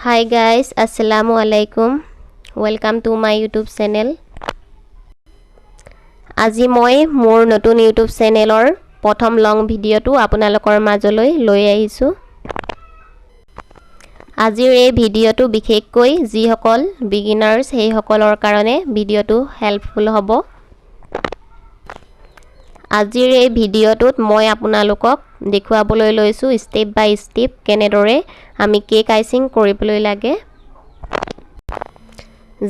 Hi guys, assalamu alaikum. Welcome to my YouTube channel. আজি মই মোৰ নতুন YouTube চেনেলৰ প্ৰথম লং ভিডিঅটো আপোনালোকৰ মাজলৈ লৈ আহিছো। আজিৰ এই ভিডিঅটো বিশেষকৈ যিসকল বিগিনাৰ্ছ সেই সকলৰ কাৰণে ভিডিঅটো হেল্পফুল হ'ব। আজিৰ এই ভিডিঅটোত মই আপোনালোকক দেখুৱাবলৈ লৈছো স্টেপ বাই স্টেপ কেনেদৰে আমি কেক আইচিং কৰিবলৈ লাগে।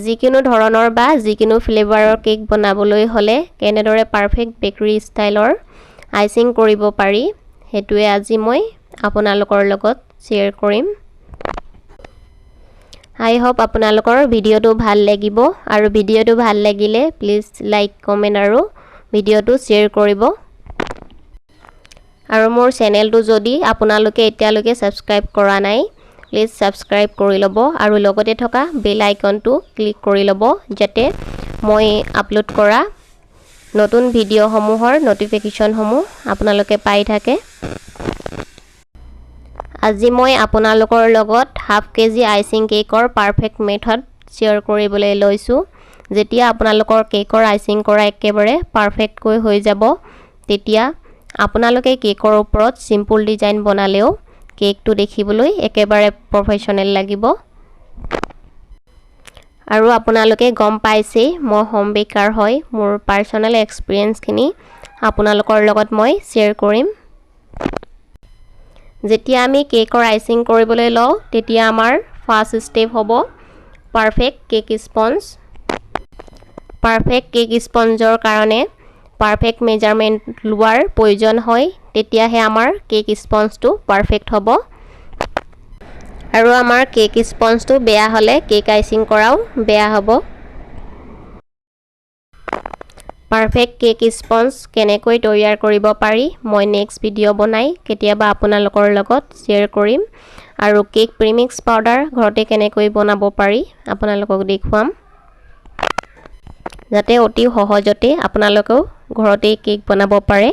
যিকোনো ধৰণৰ বা যিকোনো ফ্লেভাৰৰ কেক বনাবলৈ হলে কেনেদৰে পাৰফেক্ট বেকাৰী ষ্টাইলৰ আইচিং কৰিব পাৰি হেতুৱে আজি মই আপোনালোকৰ লগত শ্বেয়াৰ কৰিম। আই হোপ আপোনালোকৰ ভিডিঅটো ভাল লাগিব আৰু ভিডিঅটো ভাল লাগিলে প্লিজ লাইক কমেন্ট আৰু ভিডিঅটো শ্বেয়াৰ কৰিব। আৰু মোৰ চেনেলটো যদি আপোনালোকে এতিয়ালৈকে সাবস্ক্ৰাইব কৰা নাই প্লিজ সাবস্ক্ৰাইব কৰি লব আৰু লগতে থকা বেল আইকনটো ক্লিক কৰি লব যাতে মই আপলোড কৰা নতুন ভিডিঅ' সমূহৰ নটিফিকেশন সমূহ আপোনালোকে পাই থাকে। আজি মই আপোনালোকৰ লগত হাফ কেজি আইচিং কেকৰ পাৰফেক্ট মেথড শ্বেয়াৰ কৰিবলৈ লৈছো। যেতিয়া আপোনালোকৰ কেকৰ আইচিং কৰা একেবাৰে পাৰফেক্ট কৈ হৈ যাব তেতিয়া আপোনালোকে কেকৰ ওপৰত সিম্পল ডিজাইন বনালেও কেকটো দেখিবলৈ একেবাৰে প্ৰফেশনেল লাগিব। আৰু আপোনালোকে গম পাইছে মই হোম বেকাৰ হয়, মোৰ পাৰ্সোনাল এক্সপেৰিয়েন্স খিনি আপোনালোকৰ লগত মই শ্বেয়াৰ কৰিম। যেতিয়া আমি কেকৰ আইচিং কৰিবলৈ লওঁ তেতিয়া আমাৰ ফাৰ্স্ট স্টেপ হ'ব perfect cake sponge. Perfect cake স্পঞ্জৰ কাৰণে পাৰফেক্ট মেজাৰমেন্ট লোৱাৰ প্ৰয়োজন হয়, তেতিয়াহে আমাৰ কেক স্পঞ্জটো পাৰফেক্ট হ'ব। আৰু আমাৰ কেক স্পঞ্জটো বেয়া হলে কেক আইচিং কৰাও বেয়া হ'ব। পাৰফেক্ট কেক স্পঞ্জ কেনেকৈ তৈয়াৰ কৰিব পাৰি মই নেক্সট ভিডিঅ' বনাই কেতিয়াবা আপোনালোকৰ লগত শ্বেয়াৰ কৰিম। আৰু কেক প্ৰিমিক্স পাউডাৰ ঘৰতে কেনেকৈ বনাব পাৰি আপোনালোকক দেখুৱাম যাতে অতি সহজতে আপোনালোকেও ঘৰতে কেক বনাব পাৰে।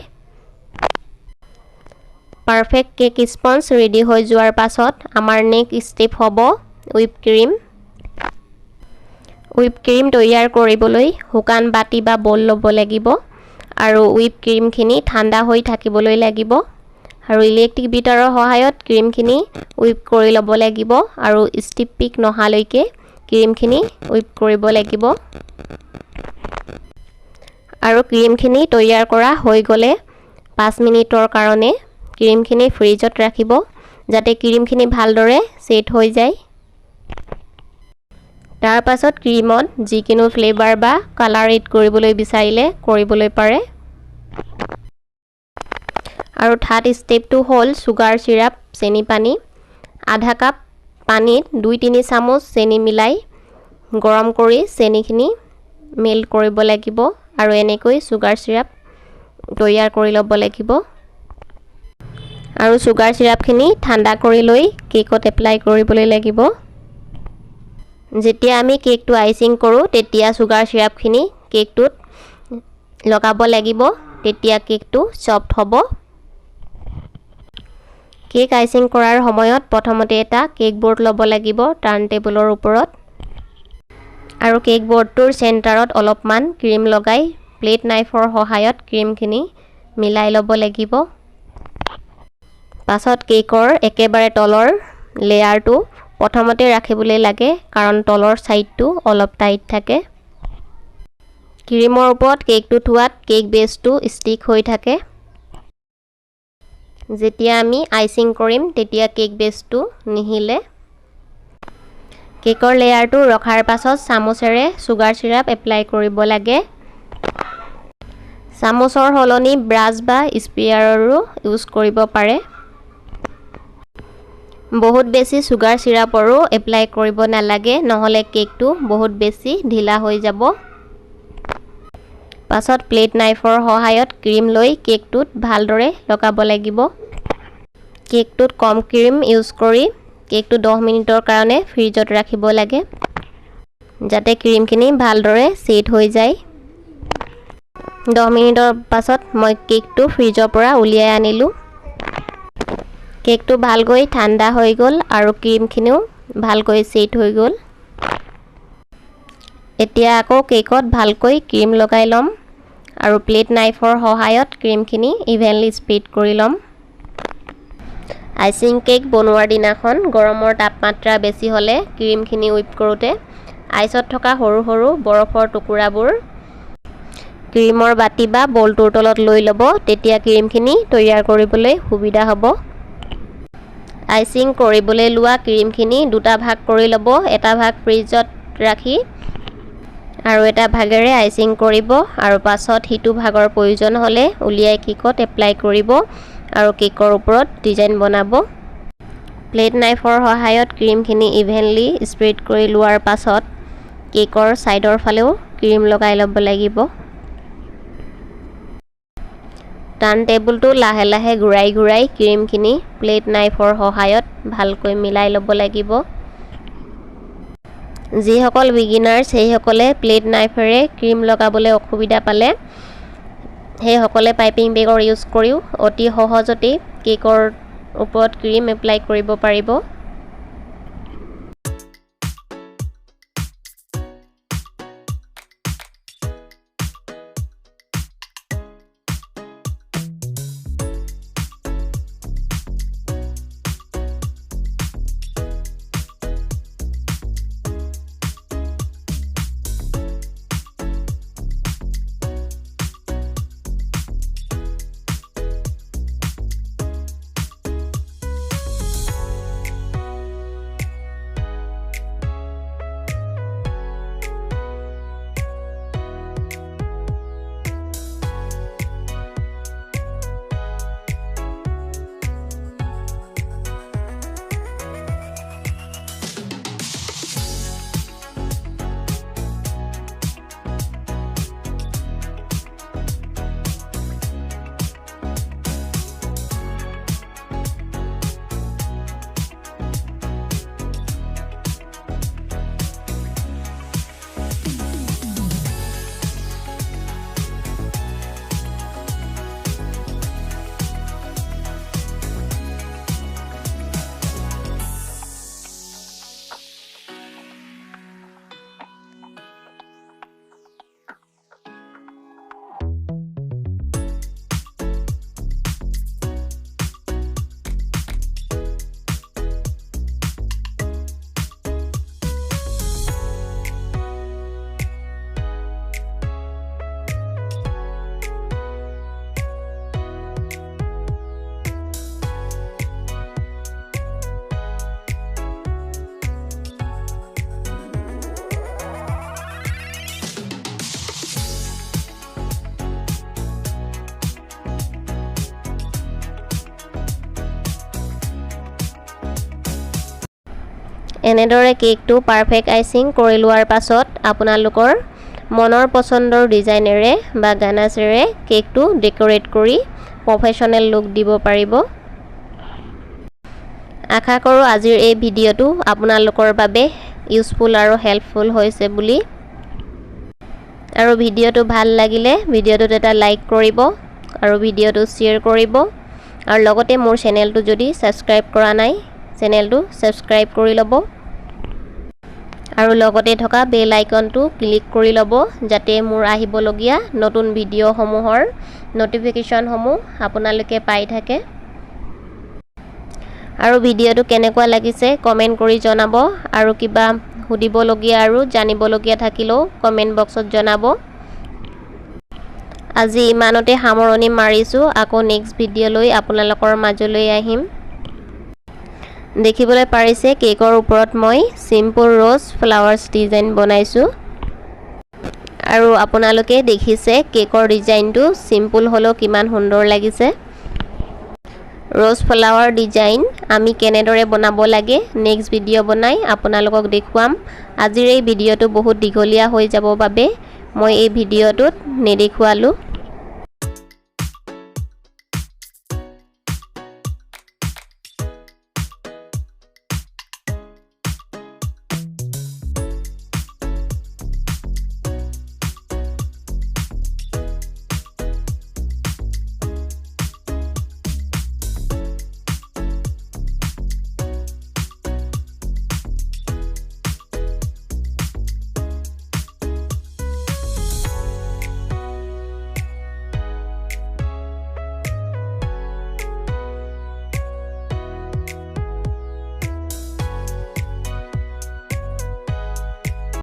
পাৰফেক্ট কেক স্পঞ্জ ৰেডি হৈ যোৱাৰ পাছত আমাৰ নেক্সট স্টেপ হ'ব হুইপ ক্ৰীম। হুইপ ক্ৰীম তৈয়াৰ কৰিবলৈ শুকান বাটি বা বল ল'ব লাগিব আৰু হুইপ ক্ৰীমখিনি ঠাণ্ডা হৈ থাকিবলৈ লাগিব আৰু ইলেক্ট্ৰিক বিটাৰৰ সহায়ত ক্ৰীমখিনি হুইপ কৰি ল'ব লাগিব আৰু ষ্টিপ পিক নহালৈকে ক্ৰীমখিনি হুইপ কৰিব লাগিব। আৰু ক্ৰীমখিনি তৈয়াৰ কৰা হৈ গ'লে 5 মিনিটৰ কাৰণে ক্ৰীমখিনি ফ্ৰিজত ৰাখিব যাতে ক্ৰীমখিনি ভালদৰে সেট হৈ যায়। তাৰ পাছত ক্ৰীমত যিকোনো ফ্লেভাৰ বা কালাৰ এড কৰিবলৈ বিচাৰিলে কৰিবলৈ পাৰে। আৰু থাৰ্ড স্টেপটো হ'ল সুগাৰ সিৰাপ চেনি পানী। আধা কাপ পানীত 2-3 চামুচ চেনি মিলাই গৰম কৰি চেনিখিনি মেল্ট কৰিব লাগিব আৰু এনেকৈ সুগাৰ সিৰাপ তৈয়াৰ কৰি ল'ব লাগিব। আৰু সুগাৰ সিৰাপখিনি ঠাণ্ডা কৰি লৈ কেকত এপ্লাই কৰিবলৈ লাগিব। যেতিয়া আমি কেকটো আইচিং কৰোঁ তেতিয়া সুগাৰ সিৰাপখিনি কেকটোত লগাব লাগিব, তেতিয়া কেকটো সফট হ'ব। কেক আইচিং কৰাৰ সময়ত প্ৰথমতে এটা কেক বৰ্ড ল'ব লাগিব টাৰ্ণ টেবুলৰ ওপৰত আৰু কেক বৰ্ডটোৰ চেণ্টাৰত অলপমান ক্ৰীম লগাই প্লেট নাইফৰ সহায়ত ক্ৰীমখিনি মিলাই ল'ব লাগিব। পাছত কেকৰ একেবাৰে তলৰ লেয়াৰটো প্ৰথমতে ৰাখিবলৈ লাগে কাৰণ তলৰ সাইডটো অলপ টাইট থাকে। ক্ৰীমৰ ওপৰত কেকটো থোৱাত কেক বেছটো ষ্টিক হৈ থাকে। যেতিয়া আমি আইচিং কৰিম তেতিয়া কেক বেছটো নিহিলে। কেকৰ লেয়াৰটো ৰখাৰ পাছত চামুচেৰে সুগাৰ সিৰাপ এপ্লাই কৰিব লাগে। চামুচৰ সলনি ব্ৰাছ বা স্পিয়াৰৰো ইউজ কৰিব পাৰে। বহুত বেছি সুগাৰ সিৰাপৰো এপ্লাই কৰিব নালাগে নহলে কেকটো বহুত বেছি ঢিলা হৈ যাব। পাছত প্লেট নাইফৰ সহায়ত ক্ৰীম লৈ কেকটোত ভালদৰে লগাব লাগিব। কেকটোত কম ক্ৰীম ইউজ কৰি কেকটো 10 মিনিটৰ কাৰণে ফ্ৰিজত ৰাখিব লাগে যাতে ক্ৰীমখিনি ভালদৰে সেট হৈ যায়। 10 মিনিটৰ পাছত মই কেকটো ফ্ৰিজৰ পৰা উলিয়াই আনিলো। কেকটো ভালকৈ ঠাণ্ডা হৈ গ'ল আৰু ক্ৰীমখিনিও ভালকৈ সেট হৈ গ'ল এতিয়া আকৌ কেকত ভালকৈ ক্ৰীম লগাই লম আৰু প্লেট নাইফৰ সহায়ত ক্ৰীমখিনি ইভেনলি স্প্ৰেড কৰি লম আইচিং কেক বনোৱাৰ দিনাখন গৰমৰ তাপমাত্ৰা বেছি হলে ক্ৰীমখিনি হুইপ কৰোতে আইচত থকা সৰু সৰু বৰফৰ টুকুৰাবোৰ ক্ৰীমৰ বাটি বা বলটোৰ তলত লৈ লব তেতিয়া ক্ৰীমখিনি তৈয়াৰ কৰিবলৈ সুবিধা হ'ব আইচিং কৰিবলৈ লোৱা ক্ৰীমখিনি দুটা ভাগ কৰি লব এটা ভাগ ফ্ৰিজত ৰাখি আৰু এটা ভাগেৰে আইচিং কৰিব আৰু পাছত হিটু ভাগৰ প্ৰয়োজন হলে উলিয়াই কেকত এপ্লাই কৰিব আৰু কেকৰ ওপৰত ডিজাইন বনাব প্লেট নাইফৰ সহায়ত ক্ৰীমখিনি ইভেনলি স্প্ৰেড কৰি লোৱাৰ পাছত কেকৰ সাইডৰ ফালেও ক্ৰীম লগাই ল'ব লাগিব টাৰ্ণ টেবুলটো লাহে লাহে ঘূৰাই ক্ৰীমখিনি প্লেট নাইফৰ সহায়ত ভালকৈ মিলাই ল'ব লাগিব যিসকল বিগিনাৰ্ছ সেইসকলে প্লেট নাইফেৰে ক্ৰীম লগাবলৈ অসুবিধা পালে সেইসকলে পাইপিং বেগৰ ইউজ কৰিও অতি সহজতে কেকৰ ওপৰত ক্ৰীম এপ্লাই কৰিব পাৰিব এনেদৰে কেকটো পাৰফেক্ট আইচিং কৰি লোৱাৰ পাছত আপোনালোকৰ মনৰ পছন্দৰ ডিজাইনেৰে বা গানাছেৰে কেকটো ডেকোৰেট কৰি প্ৰফেশনেল লুক দিব পাৰিব আশা কৰোঁ আজিৰ এই ভিডিঅ'টো আপোনালোকৰ বাবে ইউজফুল আৰু হেল্পফুল হৈছে বুলি আৰু ভিডিঅ'টো ভাল লাগিলে ভিডিঅ'টোত এটা লাইক কৰিব আৰু ভিডিঅ'টো শ্বেয়াৰ কৰিব আৰু লগতে মোৰ চেনেলটো যদি সাবস্ক্ৰাইব কৰা নাই চেনেলটো সাবস্ক্ৰাইব কৰি ল'ব আৰু লগতে থকা বেল আইকনটো ক্লিক কৰি ল'ব যাতে মোৰ আহিবলগীয়া নতুন ভিডিঅ'সমূহৰ নটিফিকেশনসমূহ আপোনালোকে পাই থাকে আৰু ভিডিঅ'টো কেনেকুৱা লাগিছে কমেন্ট কৰি জনাব আৰু কিবা সুধিবলগীয়া আৰু জানিবলগীয়া থাকিলেও কমেন্ট বক্সত জনাব আজি ইমানতে সামৰণি মাৰিছো আকৌ নেক্সট ভিডিঅ' লৈ আপোনালোকৰ মাজলৈ আহিম দেখিবলৈ পাৰিছে কেকৰ ওপৰত মই সিম্পল ৰ'জ ফ্লাৱাৰ্স ডিজাইন বনাইছো আৰু আপোনালোকে দেখিছে কেকৰ ডিজাইনটো সিম্পল হলো কিমান সুন্দৰ লাগিছে ৰ'জ ফ্লাৱাৰ ডিজাইন আমি কেনেদৰে বনাব লাগে নেক্সট ভিডিঅ' বনাই আপোনালোকক দেখুৱাম আজিৰ এই ভিডিঅ'টো বহুত দীঘলীয়া হৈ যাব বাবে মই এই ভিডিঅ'টোত নেদেখুৱালো